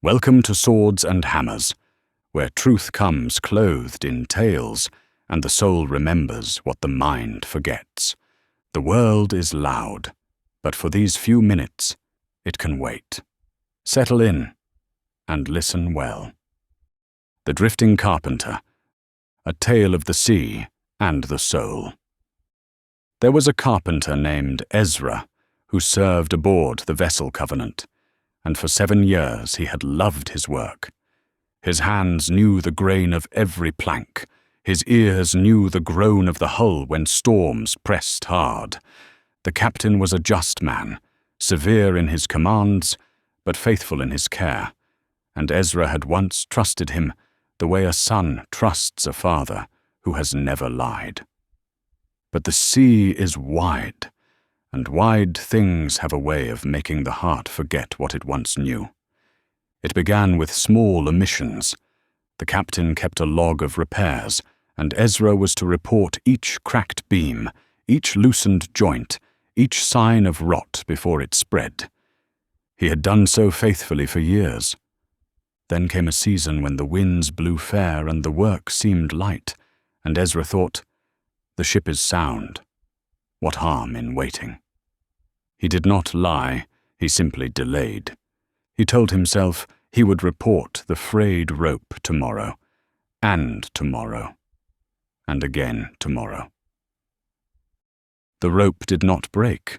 Welcome to Swords and Hammers, where truth comes clothed in tales, and the soul remembers what the mind forgets. The world is loud, but for these few minutes, it can wait. Settle in, and listen well. The Drifting Carpenter, a tale of the sea and the soul. There was a carpenter named Ezra, who served aboard the vessel Covenant, and for 7 years he had loved his work. His hands knew the grain of every plank. His ears knew the groan of the hull when storms pressed hard. The captain was a just man, severe in his commands, but faithful in his care, and Ezra had once trusted him the way a son trusts a father who has never lied. But the sea is wide, and wide things have a way of making the heart forget what it once knew. It began with small omissions. The captain kept a log of repairs, and Ezra was to report each cracked beam, each loosened joint, each sign of rot before it spread. He had done so faithfully for years. Then came a season when the winds blew fair and the work seemed light, and Ezra thought, "The ship is sound. What harm in waiting?" He did not lie, he simply delayed. He told himself he would report the frayed rope tomorrow, and again tomorrow. The rope did not break,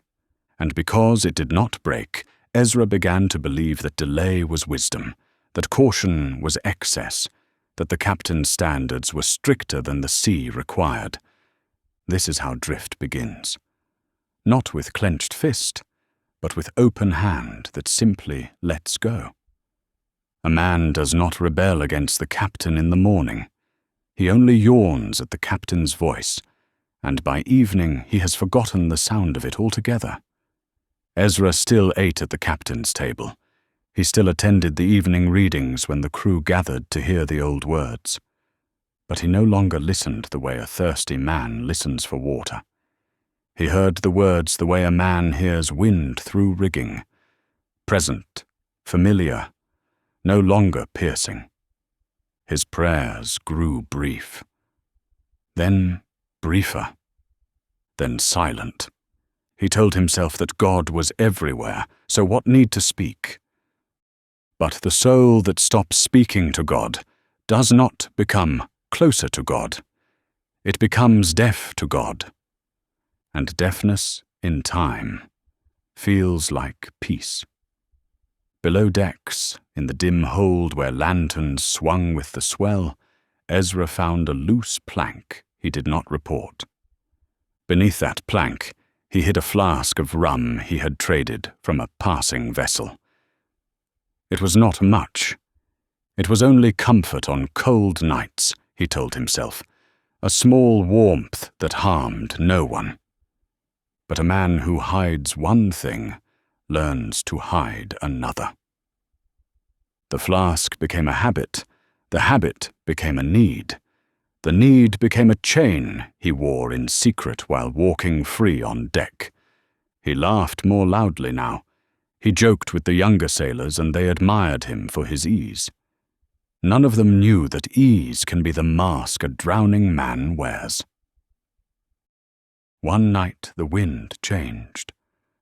and because it did not break, Ezra began to believe that delay was wisdom, that caution was excess, that the captain's standards were stricter than the sea required. This is how drift begins. Not with clenched fist, but with open hand that simply lets go. A man does not rebel against the captain in the morning. He only yawns at the captain's voice, and by evening he has forgotten the sound of it altogether. Ezra still ate at the captain's table. He still attended the evening readings when the crew gathered to hear the old words. But he no longer listened the way a thirsty man listens for water. He heard the words the way a man hears wind through rigging. Present, familiar, no longer piercing. His prayers grew brief. Then briefer. Then silent. He told himself that God was everywhere, so what need to speak? But the soul that stops speaking to God does not become closer to God. It becomes deaf to God. And deafness in time feels like peace. Below decks, in the dim hold where lanterns swung with the swell, Ezra found a loose plank he did not report. Beneath that plank, he hid a flask of rum he had traded from a passing vessel. It was not much. It was only comfort on cold nights, he told himself, a small warmth that harmed no one. But a man who hides one thing learns to hide another. The flask became a habit. The habit became a need. The need became a chain he wore in secret while walking free on deck. He laughed more loudly now. He joked with the younger sailors, and they admired him for his ease. None of them knew that ease can be the mask a drowning man wears. One night the wind changed,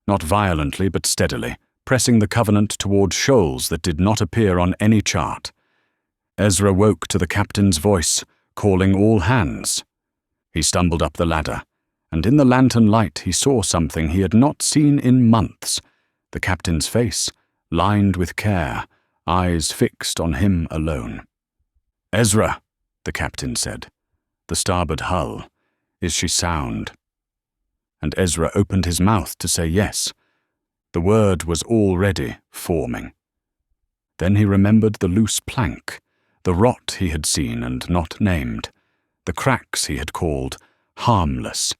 not violently but steadily, pressing the Covenant toward shoals that did not appear on any chart. Ezra woke to the captain's voice, calling all hands. He stumbled up the ladder, and in the lantern light he saw something he had not seen in months. The captain's face, lined with care, eyes fixed on him alone. "Ezra," the captain said, "the starboard hull, is she sound?" And Ezra opened his mouth to say yes. The word was already forming. Then he remembered the loose plank, the rot he had seen and not named, the cracks he had called harmless.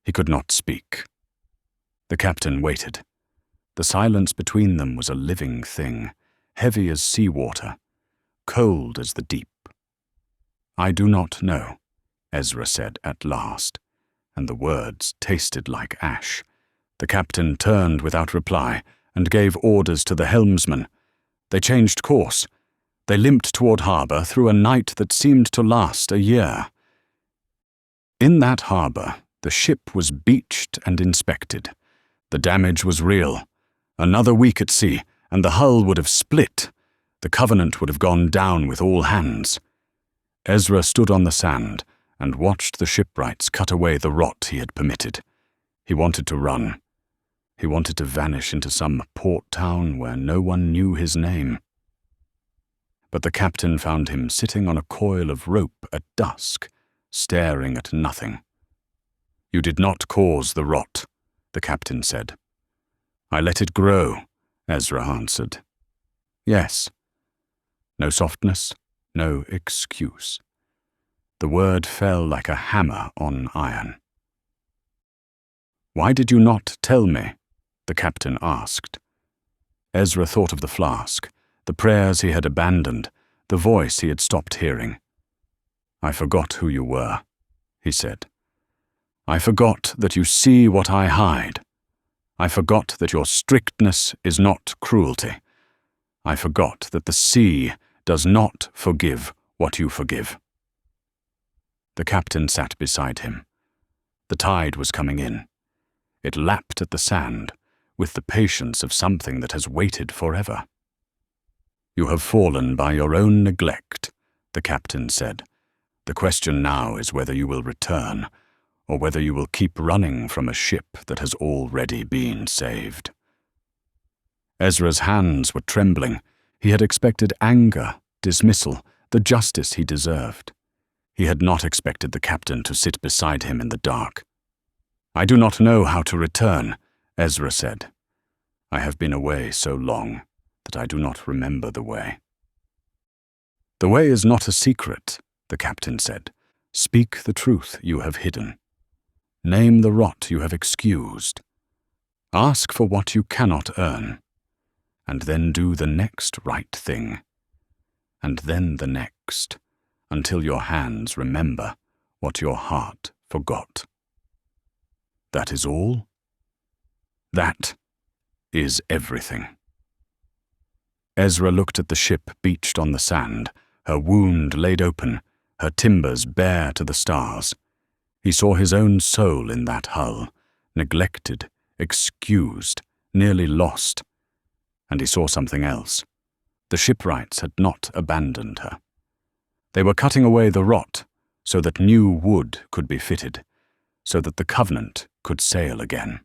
He could not speak. The captain waited. The silence between them was a living thing, heavy as seawater, cold as the deep. "I do not know," Ezra said at last, and the words tasted like ash. The captain turned without reply and gave orders to the helmsman. They changed course. They limped toward harbour through a night that seemed to last a year. In that harbour, the ship was beached and inspected. The damage was real. Another week at sea, and the hull would have split. The Covenant would have gone down with all hands. Ezra stood on the sand and watched the shipwrights cut away the rot he had permitted. He wanted to run. He wanted to vanish into some port town where no one knew his name. But the captain found him sitting on a coil of rope at dusk, staring at nothing. "You did not cause the rot," the captain said. "I let it grow," Ezra answered. "Yes." No softness, no excuse. The word fell like a hammer on iron. "Why did you not tell me?" the captain asked. Ezra thought of the flask, the prayers he had abandoned, the voice he had stopped hearing. "I forgot who you were," he said. "I forgot that you see what I hide. I forgot that your strictness is not cruelty. I forgot that the sea does not forgive what you forgive." The captain sat beside him. The tide was coming in. It lapped at the sand with the patience of something that has waited forever. "You have fallen by your own neglect," the captain said. "The question now is whether you will return, or whether you will keep running from a ship that has already been saved." Ezra's hands were trembling. He had expected anger, dismissal, the justice he deserved. He had not expected the captain to sit beside him in the dark. "I do not know how to return," Ezra said. "I have been away so long that I do not remember the way." "The way is not a secret," the captain said. "Speak the truth you have hidden. Name the rot you have excused. Ask for what you cannot earn, and then do the next right thing, and then the next, until your hands remember what your heart forgot." That is all? That is everything. Ezra looked at the ship beached on the sand, her wound laid open, her timbers bare to the stars. He saw his own soul in that hull, neglected, excused, nearly lost. And he saw something else. The shipwrights had not abandoned her. They were cutting away the rot so that new wood could be fitted, so that the Covenant could sail again.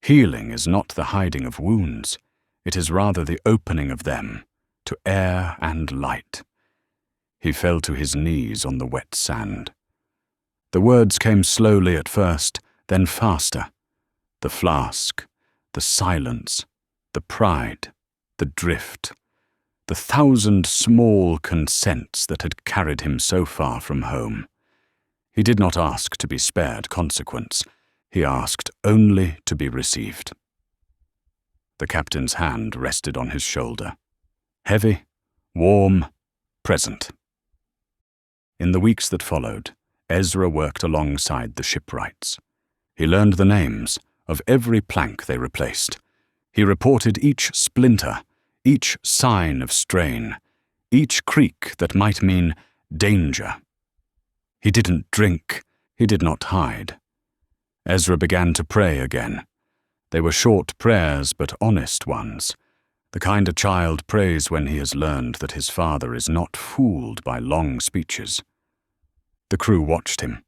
Healing is not the hiding of wounds. It is rather the opening of them to air and light. He fell to his knees on the wet sand. The words came slowly at first, then faster. The flask, the silence, the pride, the drift, the 1,000 small consents that had carried him so far from home. He did not ask to be spared consequence. He asked only to be received. The captain's hand rested on his shoulder. Heavy, warm, present. In the weeks that followed, Ezra worked alongside the shipwrights. He learned the names of every plank they replaced. He reported each splinter, each sign of strain, each creak that might mean danger. He didn't drink. He did not hide. Ezra began to pray again. They were short prayers, but honest ones, the kind a child prays when he has learned that his father is not fooled by long speeches. The crew watched him.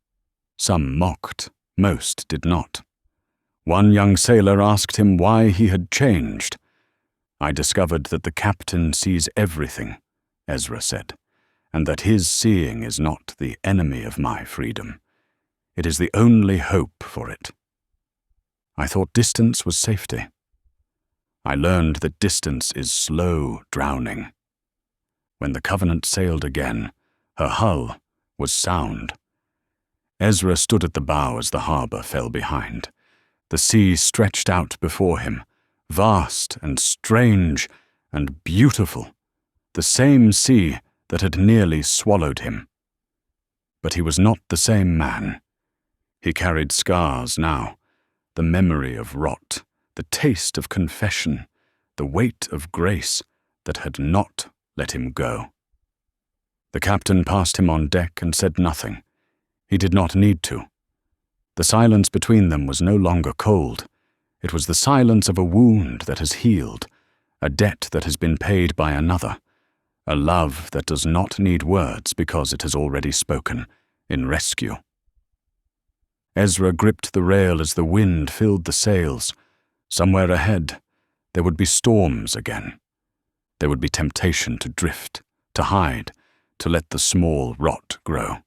Some mocked, most did not. One young sailor asked him why he had changed. "I discovered that the captain sees everything," Ezra said, "and that his seeing is not the enemy of my freedom. It is the only hope for it. I thought distance was safety. I learned that distance is slow drowning." When the Covenant sailed again, her hull was sound. Ezra stood at the bow as the harbour fell behind. The sea stretched out before him, vast and strange and beautiful, the same sea that had nearly swallowed him. But he was not the same man. He carried scars now, the memory of rot, the taste of confession, the weight of grace that had not let him go. The captain passed him on deck and said nothing. He did not need to. The silence between them was no longer cold. It was the silence of a wound that has healed, a debt that has been paid by another, a love that does not need words because it has already spoken in rescue. Ezra gripped the rail as the wind filled the sails. Somewhere ahead, there would be storms again. There would be temptation to drift, to hide, to let the small rot grow.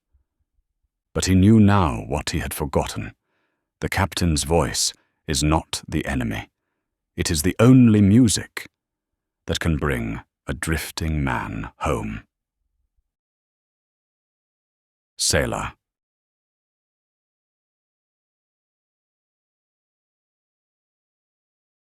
But he knew now what he had forgotten. The captain's voice is not the enemy. It is the only music that can bring a drifting man home. Selah.